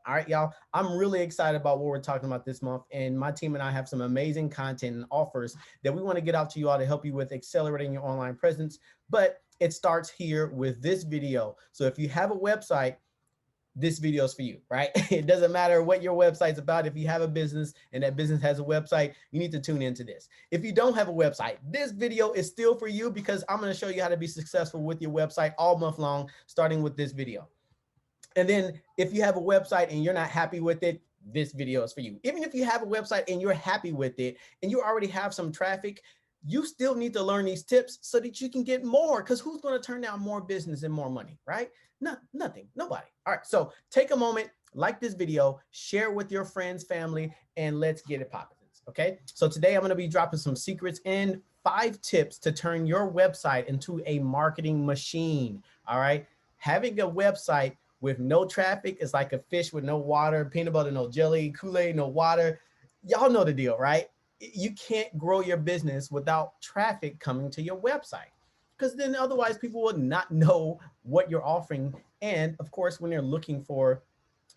All right, y'all. I'm really excited about what we're talking about this month. And my team and I have some amazing content and offers that we want to get out to you all to help you with accelerating your online presence. But it starts here with this video. So if you have a website, this video is for you, right? It doesn't matter what your website's about. If you have a business and that business has a website, you need to tune into this. If you don't have a website, this video is still for you because I'm going to show you how to be successful with your website all month long, starting with this video. And then if you have a website and you're not happy with it, this video is for you. Even if you have a website and you're happy with it and you already have some traffic, you still need to learn these tips so that you can get more, because who's going to turn down more business and more money, right? Nothing, nobody. All right, so take a moment, like this video, share with your friends, family, and let's get it popping. Okay, so today I'm going to be dropping some secrets and 5 tips to turn your website into a marketing machine. All right, having a website with no traffic is like a fish with no water, peanut butter, no jelly, Kool-Aid, no water. Y'all know the deal, right? You can't grow your business without traffic coming to your website, because then otherwise people will not know what you're offering. And of course, when they're looking for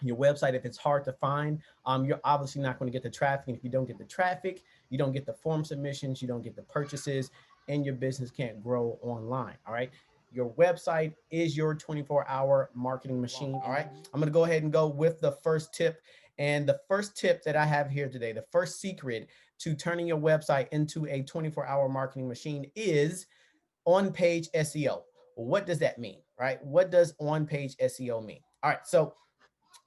your website, if it's hard to find, you're obviously not going to get the traffic. And if you don't get the traffic, you don't get the form submissions, you don't get the purchases, and your business can't grow online. All right. Your website is your 24-hour marketing machine. All right. I'm going to go ahead and go with the first tip. And the first tip that I have here today, the first secret to turning your website into a 24-hour marketing machine is on-page SEO. What does that mean, right? What does on-page SEO mean? All right. So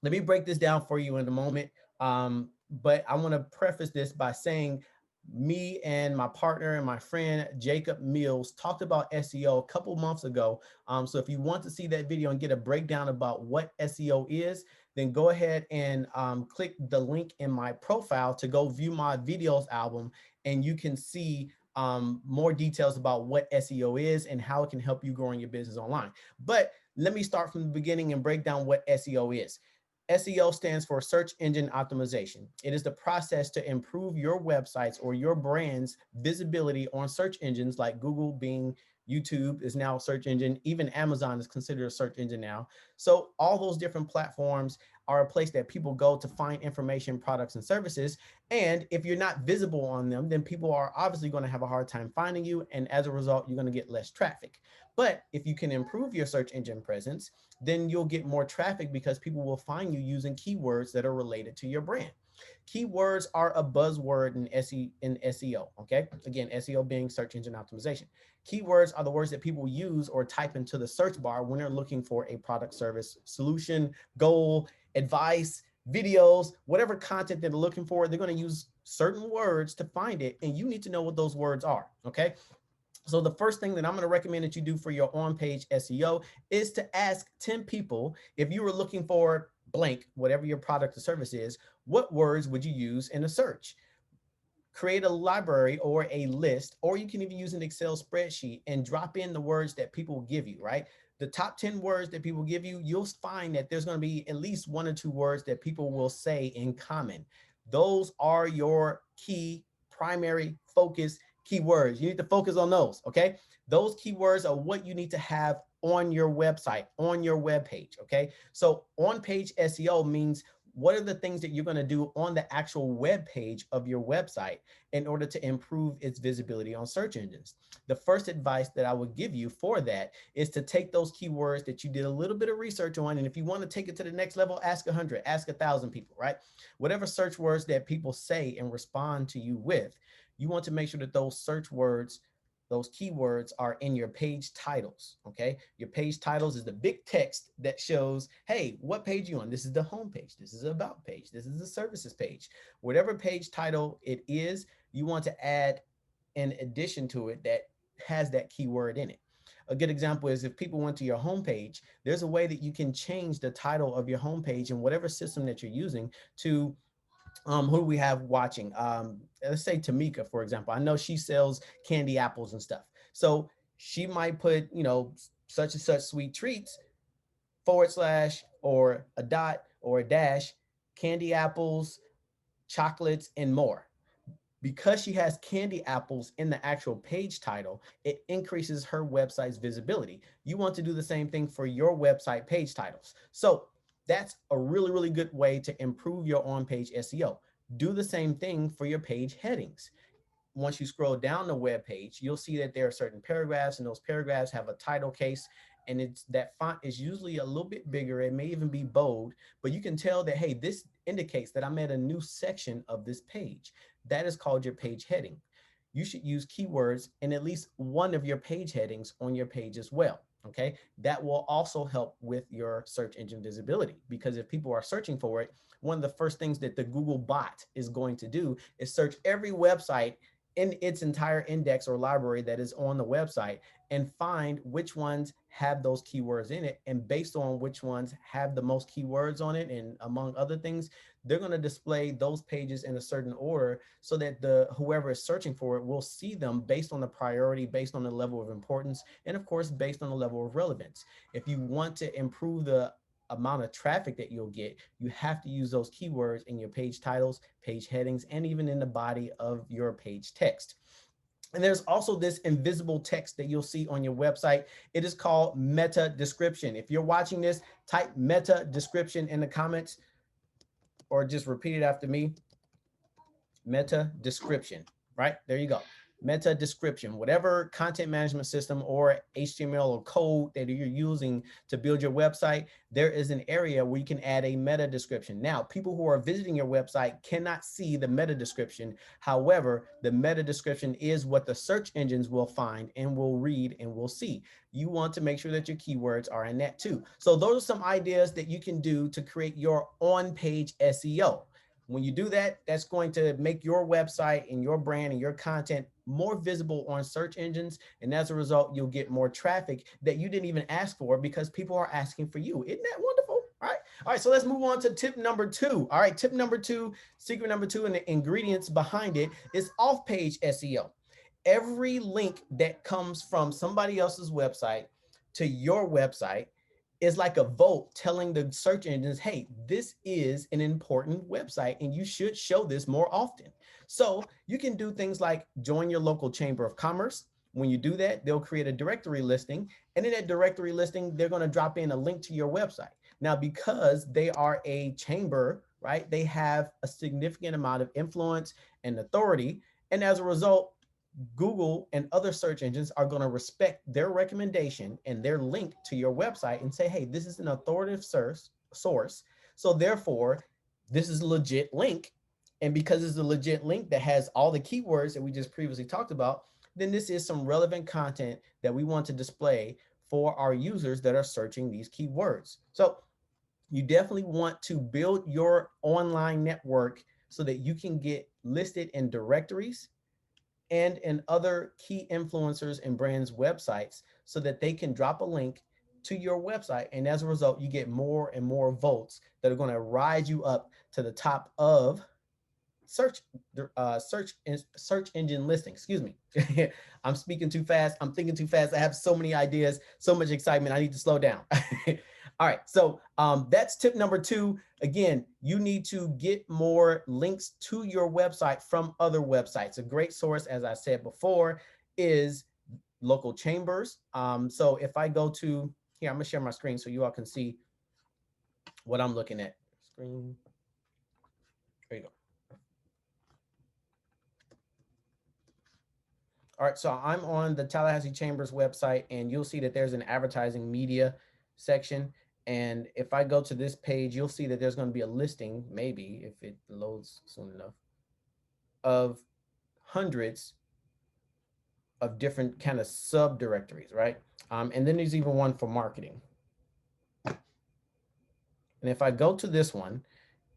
let me break this down for you in a moment. But I want to preface this by saying me and my partner and my friend Jacob Mills talked about SEO a couple months ago. So if you want to see that video and get a breakdown about what SEO is, then go ahead and click the link in my profile to go view my videos album, and you can see more details about what SEO is and how it can help you growing your business online. But let me start from the beginning and break down what SEO is. SEO stands for search engine optimization. It is the process to improve your websites or your brand's visibility on search engines like Google, Bing, YouTube is now a search engine. Even Amazon is considered a search engine now. So all those different platforms are a place that people go to find information, products, and services. And if you're not visible on them, then people are obviously going to have a hard time finding you. And as a result, you're going to get less traffic. But if you can improve your search engine presence, then you'll get more traffic because people will find you using keywords that are related to your brand. Keywords are a buzzword in SEO, okay? Again, SEO being search engine optimization. Keywords are the words that people use or type into the search bar when they're looking for a product, service, solution, goal, advice, videos, whatever content they're looking for. They're going to use certain words to find it, and you need to know what those words are, okay? So the first thing that I'm going to recommend that you do for your on-page SEO is to ask 10 people, if you were looking for blank, whatever your product or service is, what words would you use in a search? Create a library or a list, or you can even use an Excel spreadsheet and drop in the words that people give you, right? The top 10 words that people give you, you'll find that there's going to be at least 1 or 2 words that people will say in common. Those are your key primary focus keywords. You need to focus on those, okay? Those keywords are what you need to have on your website, on your web page, okay? So on-page SEO means what are the things that you're going to do on the actual web page of your website in order to improve its visibility on search engines. The first advice that I would give you for that is to take those keywords that you did a little bit of research on, and if you want to take it to the next level, ask 100, ask 1,000 people, right? Whatever search words that people say and respond to you with, you want to make sure that those search words, those keywords are in your page titles, okay? Your page titles is the big text that shows, hey, what page you on? This is the home page. This is the about page. This is the services page. Whatever page title it is, you want to add an addition to it that has that keyword in it. A good example is if people went to your homepage, there's a way that you can change the title of your homepage in whatever system that you're using to who do we have watching? Let's say Tamika, for example. I know she sells candy apples and stuff. So she might put, you know, such and such sweet treats / or a dot or a dash, candy apples, chocolates, and more. Because she has candy apples in the actual page title, it increases her website's visibility. You want to do the same thing for your website page titles. So That's a really, really good way to improve your on-page SEO. Do the same thing for your page headings. Once you scroll down the web page, you'll see that there are certain paragraphs, and those paragraphs have a title case, and it's that font is usually a little bit bigger. It may even be bold, but you can tell that, hey, this indicates that I'm at a new section of this page. That is called your page heading. You should use keywords in at least one of your page headings on your page as well. Okay, that will also help with your search engine visibility, because if people are searching for it, one of the first things that the Google bot is going to do is search every website in its entire index or library that is on the website and find which ones have those keywords in it. And based on which ones have the most keywords on it, and among other things, they're going to display those pages in a certain order so that the whoever is searching for it will see them based on the priority, based on the level of importance, and of course, based on the level of relevance. If you want to improve the amount of traffic that you'll get, you have to use those keywords in your page titles, page headings, and even in the body of your page text. And there's also this invisible text that you'll see on your website. It is called meta description. If you're watching this, type meta description in the comments, or just repeat it after me. Meta description, right? There you go. Meta description, whatever content management system or HTML or code that you're using to build your website, there is an area where you can add a meta description. Now, people who are visiting your website cannot see the meta description. However, the meta description is what the search engines will find and will read and will see. You want to make sure that your keywords are in that too. So those are some ideas that you can do to create your on-page SEO. When you do that, that's going to make your website and your brand and your content more visible on search engines. And as a result, you'll get more traffic that you didn't even ask for because people are asking for you. Isn't that wonderful? All right. All right. So let's move on to tip number 2. All right. Tip number 2, secret number 2, and the ingredients behind it is off-page SEO. Every link that comes from somebody else's website to your website is like a vote telling the search engines, hey, this is an important website and you should show this more often. So you can do things like join your local chamber of commerce. When you do that, they'll create a directory listing, and in that directory listing, they're going to drop in a link to your website. Now, because they are a chamber, right, they have a significant amount of influence and authority. And as a result, Google and other search engines are going to respect their recommendation and their link to your website and say, hey, this is an authoritative source. So therefore, this is a legit link. And because it's a legit link that has all the keywords that we just previously talked about, then this is some relevant content that we want to display for our users that are searching these keywords. So you definitely want to build your online network so that you can get listed in directories and in other key influencers and brands' websites so that they can drop a link to your website. And as a result, you get more and more votes that are going to rise you up to the top of search engine listing. Excuse me. I'm speaking too fast. I'm thinking too fast. I have so many ideas, so much excitement. I need to slow down. All right. So that's tip number 2. Again, you need to get more links to your website from other websites. A great source, as I said before, is local chambers. So if I go to here, I'm gonna share my screen so you all can see what I'm looking at. Screen. There you go. All right, so I'm on the Tallahassee Chambers website, and you'll see that there's an advertising media section. And if I go to this page, you'll see that there's going to be a listing, maybe if it loads soon enough, of hundreds of different kind of subdirectories, right? And then there's even one for marketing. And if I go to this one,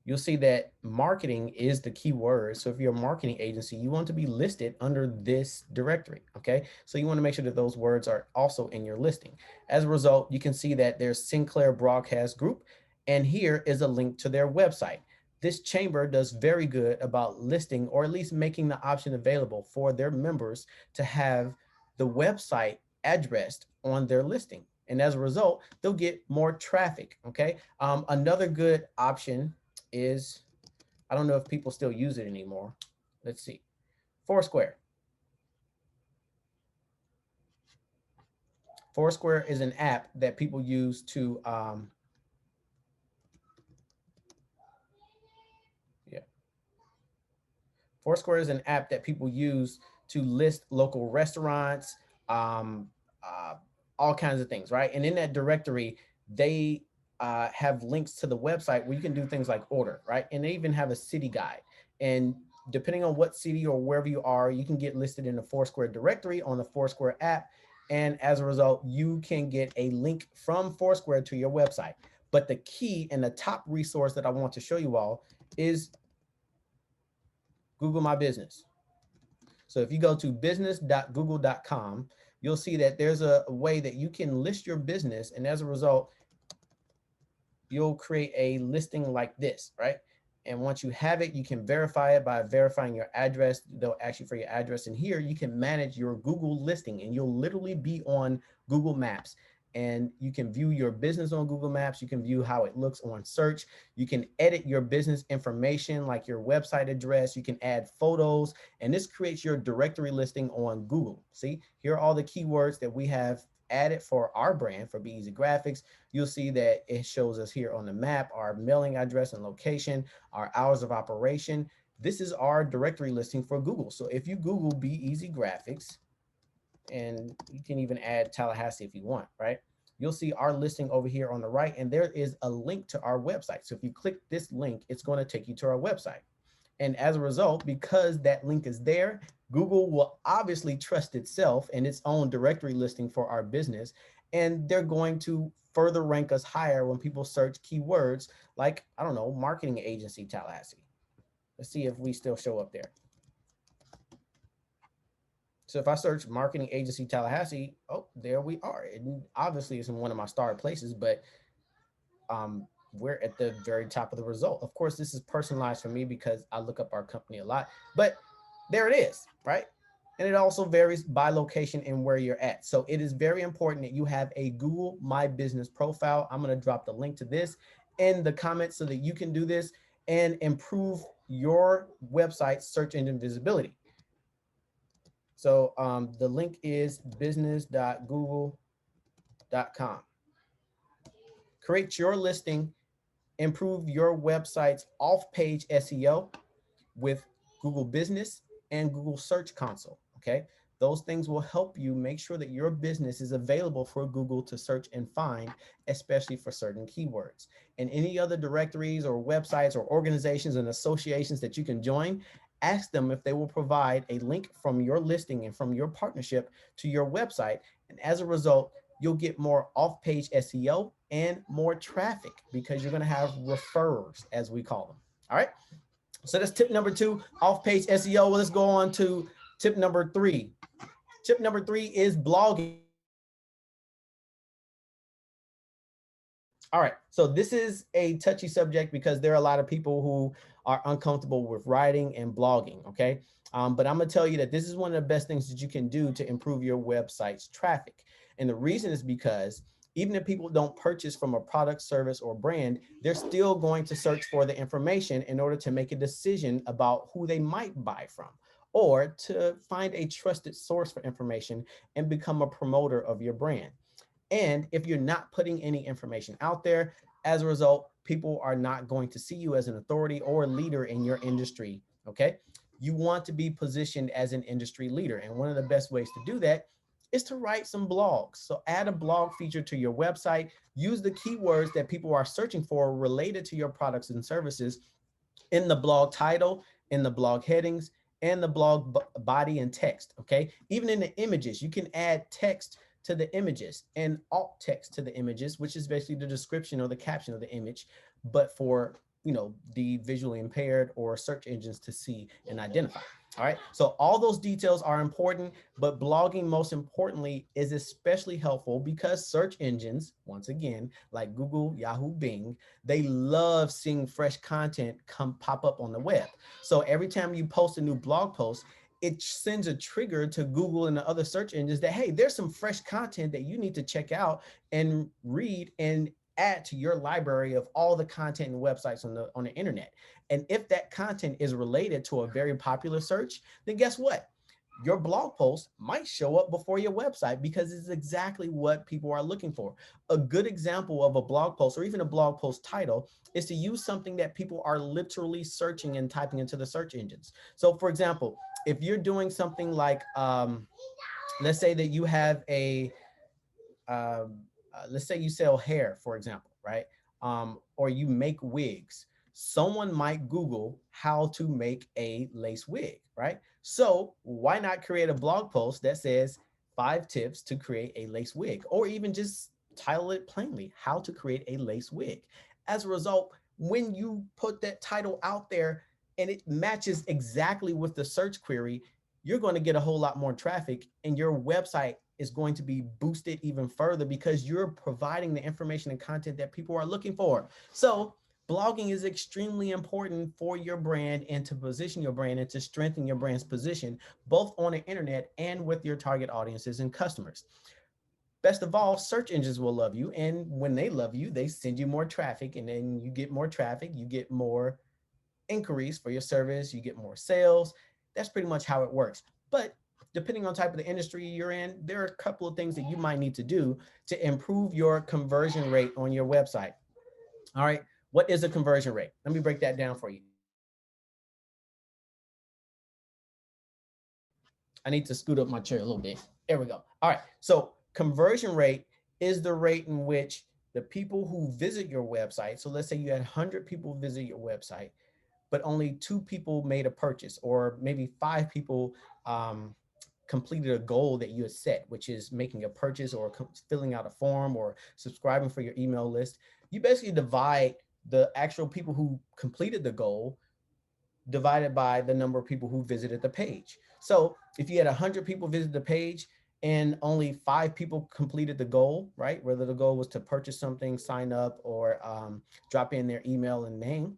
you'll see that marketing is the key word. So if you're a marketing agency, you want to be listed under this directory, okay? So you want to make sure that those words are also in your listing. As a result, you can see that there's Sinclair Broadcast Group, and here is a link to their website. This chamber does very good about listing, or at least making the option available for their members to have the website addressed on their listing. And as a result, they'll get more traffic, okay? Another good option is, I don't know if people still use it anymore. Let's see. Foursquare. Foursquare is an app that people use to Foursquare is an app that people use to list local restaurants, um, uh, all kinds of things, right? And in that directory, they have links to the website where you can do things like order, right? And they even have a city guide. And depending on what city or wherever you are, you can get listed in the Foursquare directory on the Foursquare app. And as a result, you can get a link from Foursquare to your website. But the key and the top resource that I want to show you all is Google My Business. So if you go to business.google.com, you'll see that there's a way that you can list your business. And as a result, you'll create a listing like this, right? And once you have it, you can verify it by verifying your address. They'll ask you for your address. And here you can manage your Google listing, and you'll literally be on Google Maps. And you can view your business on Google Maps. You can view how it looks on search. You can edit your business information like your website address. You can add photos, and this creates your directory listing on Google. See, here are all the keywords that we have added for our brand, for Be Easy Graphics. You'll see that it shows us here on the map our mailing address and location, our hours of operation. This is our directory listing for Google. So if you Google Be Easy Graphics, and you can even add Tallahassee if you want, right? You'll see our listing over here on the right, and there is a link to our website. So if you click this link, it's going to take you to our website. And as a result, because that link is there, Google will obviously trust itself and its own directory listing for our business. And they're going to further rank us higher when people search keywords like, I don't know, marketing agency Tallahassee. Let's see if we still show up there. So if I search marketing agency Tallahassee, oh, there we are. It obviously is in one of my starred places, but we're at the very top of the result. Of course, this is personalized for me because I look up our company a lot, but there it is, right? And it also varies by location and where you're at. So it is very important that you have a Google My Business profile. I'm going to drop the link to this in the comments so that you can do this and improve your website's search engine visibility. So the link is business.google.com. Create your listing, improve your website's off-page SEO with Google Business and Google Search Console, okay? Those things will help you make sure that your business is available for Google to search and find, especially for certain keywords. And any other directories or websites or organizations and associations that you can join, ask them if they will provide a link from your listing and from your partnership to your website. And as a result, you'll get more off-page SEO and more traffic because you're going to have referrers, as we call them. All right. So that's tip number 2, off-page SEO. Well, let's go on to tip number 3. Tip number 3 is blogging. All right, so this is a touchy subject because there are a lot of people who are uncomfortable with writing and blogging, okay? But I'm gonna tell you that this is one of the best things that you can do to improve your website's traffic. And the reason is because even if people don't purchase from a product, service, or brand, they're still going to search for the information in order to make a decision about who they might buy from, or to find a trusted source for information and become a promoter of your brand. And if you're not putting any information out there, as a result, people are not going to see you as an authority or a leader in your industry, okay? You want to be positioned as an industry leader. And one of the best ways to do that is to write some blogs. So add a blog feature to your website, use the keywords that people are searching for related to your products and services in the blog title, in the blog headings, and the blog body and text, okay? Even in the images, you can add text to the images and alt text to the images, which is basically the description or the caption of the image, but for, you know, the visually impaired or search engines to see and identify. All right, so all those details are important, but blogging, most importantly, is especially helpful because search engines, once again, like Google, Yahoo, Bing, they love seeing fresh content pop up on the web. So every time you post a new blog post, it sends a trigger to Google and the other search engines that, hey, there's some fresh content that you need to check out and read and add to your library of all the content and websites on the internet. And if that content is related to a very popular search, then guess what? your blog post might show up before your website because it's exactly what people are looking for. A good example of a blog post or even a blog post title is to use something that people are literally searching and typing into the search engines. So for example, if you're doing something like, let's say that you have let's say you sell hair, for example, right? Or you make wigs. Someone might Google how to make a lace wig, right? So why not create a blog post that says 5 tips to create a lace wig, or even just title it plainly, how to create a lace wig. As a result, when you put that title out there and it matches exactly with the search query, you're going to get a whole lot more traffic, and your website is going to be boosted even further because you're providing the information and content that people are looking for. So blogging is extremely important for your brand and to position your brand and to strengthen your brand's position, both on the internet and with your target audiences and customers. Best of all, search engines will love you. And when they love you, they send you more traffic. And then you get more traffic, you get more inquiries for your service, you get more sales. That's pretty much how it works. But depending on type of the industry you're in, there are a couple of things that you might need to do to improve your conversion rate on your website. All right. What is a conversion rate? Let me break that down for you. I need to scoot up my chair a little bit. There we go. All right. So conversion rate is the rate in which the people who visit your website, so let's say you had 100 people visit your website, but only 2 people made a purchase, or maybe 5 people completed a goal that you had set, which is making a purchase or filling out a form or subscribing for your email list. You basically divide the actual people who completed the goal divided by the number of people who visited the page. So if you had 100 people visit the page and only 5 people completed the goal, right? Whether the goal was to purchase something, sign up, or drop in their email and name,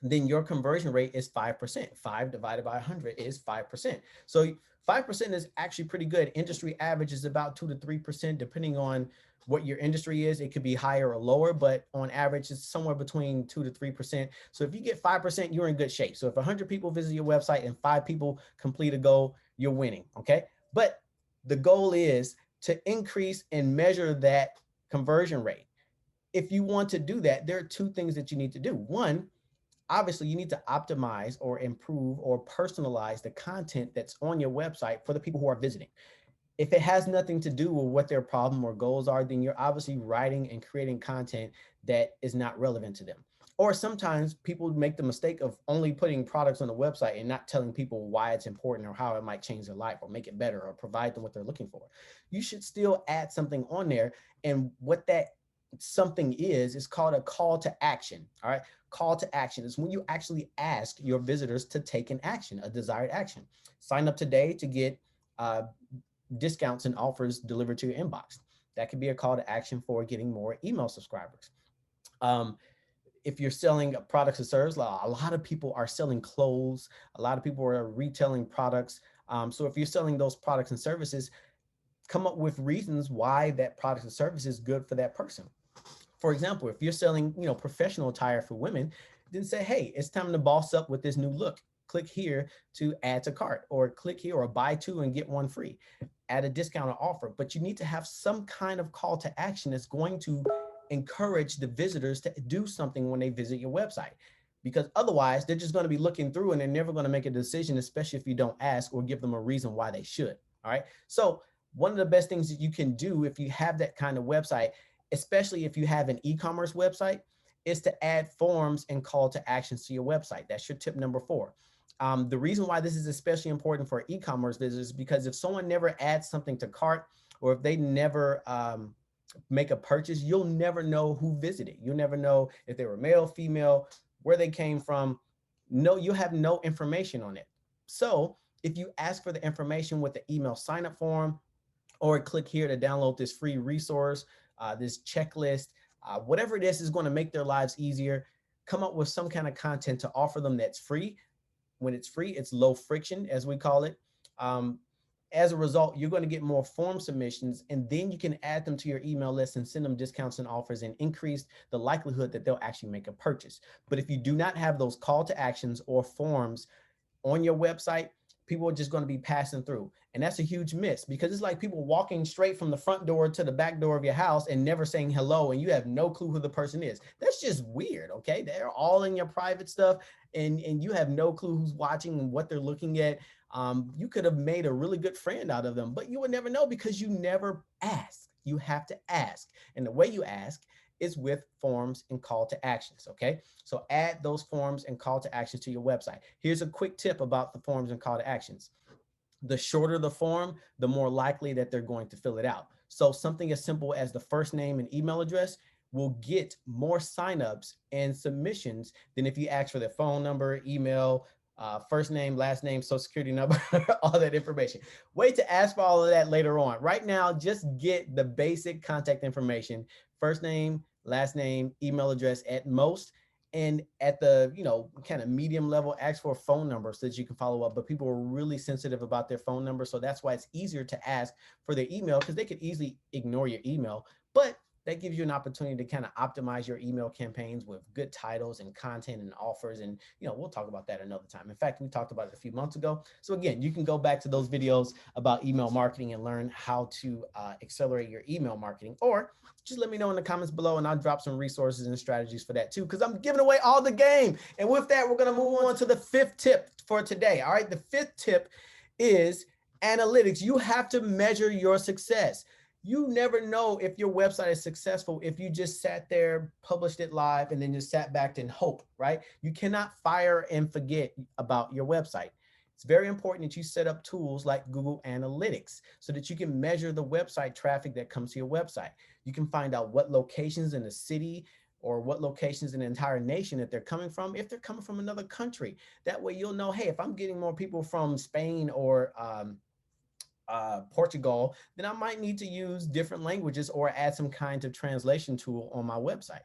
then your conversion rate is 5%. 5 divided by 100 is 5%. So 5% is actually pretty good. Industry average is about 2 to 3%, depending on what your industry is. It could be higher or lower, but on average, it's somewhere between 2 to 3%. So if you get 5%, you're in good shape. So if 100 people visit your website and 5 people complete a goal, you're winning. Okay. But the goal is to increase and measure that conversion rate. If you want to do that, there are 2 things that you need to do. One, obviously you need to optimize or improve or personalize the content that's on your website for the people who are visiting. If it has nothing to do with what their problem or goals are, then you're obviously writing and creating content that is not relevant to them. Or sometimes people make the mistake of only putting products on the website and not telling people why it's important or how it might change their life or make it better or provide them what they're looking for. You should still add something on there. And what that something is called a call to action. All right. Call to action is when you actually ask your visitors to take an action, a desired action. Sign up today to get discounts and offers delivered to your inbox. That could be a call to action for getting more email subscribers. Um, if you're selling products or services, a lot of people are selling clothes. A lot of people are retailing products. So if you're selling those products and services, come up with reasons why that product or service is good for that person. For example, if you're selling, professional attire for women, then say, hey, it's time to boss up with this new look. Click here to add to cart, or click here or buy 2 and get 1 free. Add a discount or offer, but you need to have some kind of call to action that's going to encourage the visitors to do something when they visit your website. Because otherwise, they're just going to be looking through and they're never going to make a decision, especially if you don't ask or give them a reason why they should. All right. So, one of the best things that you can do if you have that kind of website, especially if you have an e-commerce website, is to add forms and call to actions to your website. That's your tip number 4. The reason why this is especially important for e-commerce visitors is because if someone never adds something to cart, or if they never make a purchase, you'll never know who visited. You'll never know if they were male, female, where they came from. No, you have no information on it. So if you ask for the information with the email sign up form, or click here to download this free resource, this checklist, whatever it is going to make their lives easier. Come up with some kind of content to offer them that's free. When it's free, it's low friction, as we call it. As a result, you're going to get more form submissions, and then you can add them to your email list and send them discounts and offers and increase the likelihood that they'll actually make a purchase. But if you do not have those call to actions or forms on your website, people are just going to be passing through. And that's a huge miss, because it's like people walking straight from the front door to the back door of your house and never saying hello, and you have no clue who the person is. That's just weird. Okay, they're all in your private stuff, and you have no clue who's watching and what they're looking at. You could have made a really good friend out of them, but you would never know because you never ask. You have to ask, and the way you ask is with forms and call to actions. Okay, so add those forms and call to actions to your website. Here's a quick tip about the forms and call to actions. The shorter the form, the more likely that they're going to fill it out. So something as simple as the first name and email address will get more signups and submissions than if you ask for their phone number, email, first name, last name, social security number, all that information. Wait to ask for all of that later on. Right now, just get the basic contact information, first name, last name, email address at most. And at the, kind of medium level, ask for a phone number so that you can follow up. But people are really sensitive about their phone number. So that's why it's easier to ask for their email, because they could easily ignore your email. But that gives you an opportunity to kind of optimize your email campaigns with good titles and content and offers. And, we'll talk about that another time. In fact, we talked about it a few months ago. So again, you can go back to those videos about email marketing and learn how to accelerate your email marketing, or just let me know in the comments below and I'll drop some resources and strategies for that too, because I'm giving away all the game. And with that, we're going to move on to the fifth tip for today. All right. The fifth tip is analytics. You have to measure your success. You never know if your website is successful if you just sat there, published it live, and then just sat back and hope, right? You cannot fire and forget about your website. It's very important that you set up tools like Google Analytics so that you can measure the website traffic that comes to your website. You can find out what locations in the city or what locations in the entire nation that they're coming from, if they're coming from another country. That way you'll know, hey, if I'm getting more people from Spain or Portugal, then I might need to use different languages or add some kind of translation tool on my website.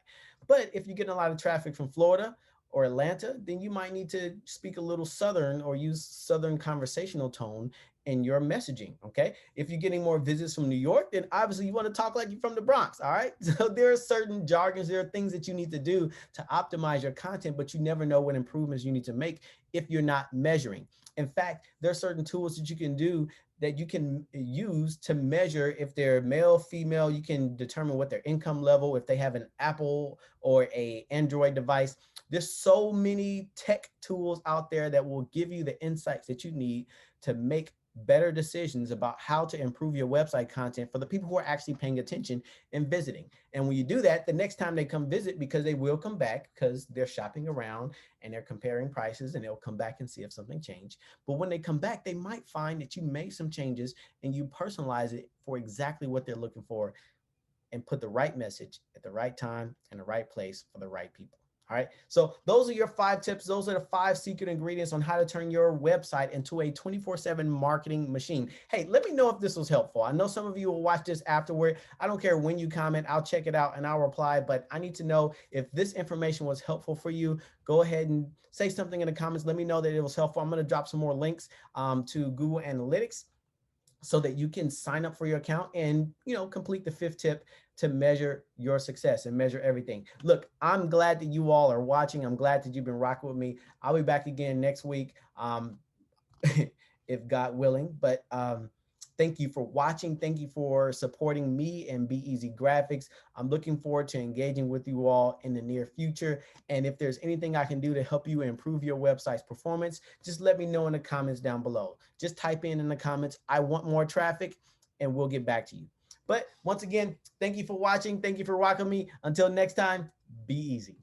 But if you're getting a lot of traffic from Florida or Atlanta, then you might need to speak a little Southern or use Southern conversational tone in your messaging, okay? If you're getting more visits from New York, then obviously you want to talk like you're from the Bronx, all right? So there are certain jargons, there are things that you need to do to optimize your content, but you never know what improvements you need to make if you're not measuring. In fact, there are certain tools that you can do that you can use to measure if they're male, female. You can determine what their income level, if they have an Apple or a Android device. There's so many tech tools out there that will give you the insights that you need to make better decisions about how to improve your website content for the people who are actually paying attention and visiting. And when you do that, the next time they come visit, because they will come back because they're shopping around and they're comparing prices, and they'll come back and see if something changed. But when they come back, they might find that you made some changes and you personalize it for exactly what they're looking for and put the right message at the right time and the right place for the right people. All right. So those are your 5 tips. Those are the 5 secret ingredients on how to turn your website into a 24/7 marketing machine. Hey, let me know if this was helpful. I know some of you will watch this afterward. I don't care when you comment. I'll check it out and I'll reply. But I need to know if this information was helpful for you. Go ahead and say something in the comments. Let me know that it was helpful. I'm going to drop some more links to Google Analytics so that you can sign up for your account and, complete the 5th tip to measure your success and measure everything. Look, I'm glad that you all are watching. I'm glad that you've been rocking with me. I'll be back again next week, if God willing. But thank you for watching. Thank you for supporting me and Be Easy Graphics. I'm looking forward to engaging with you all in the near future. And if there's anything I can do to help you improve your website's performance, just let me know in the comments down below. Just type in the comments, I want more traffic, and we'll get back to you. But once again, thank you for watching. Thank you for rocking me. Until next time, be easy.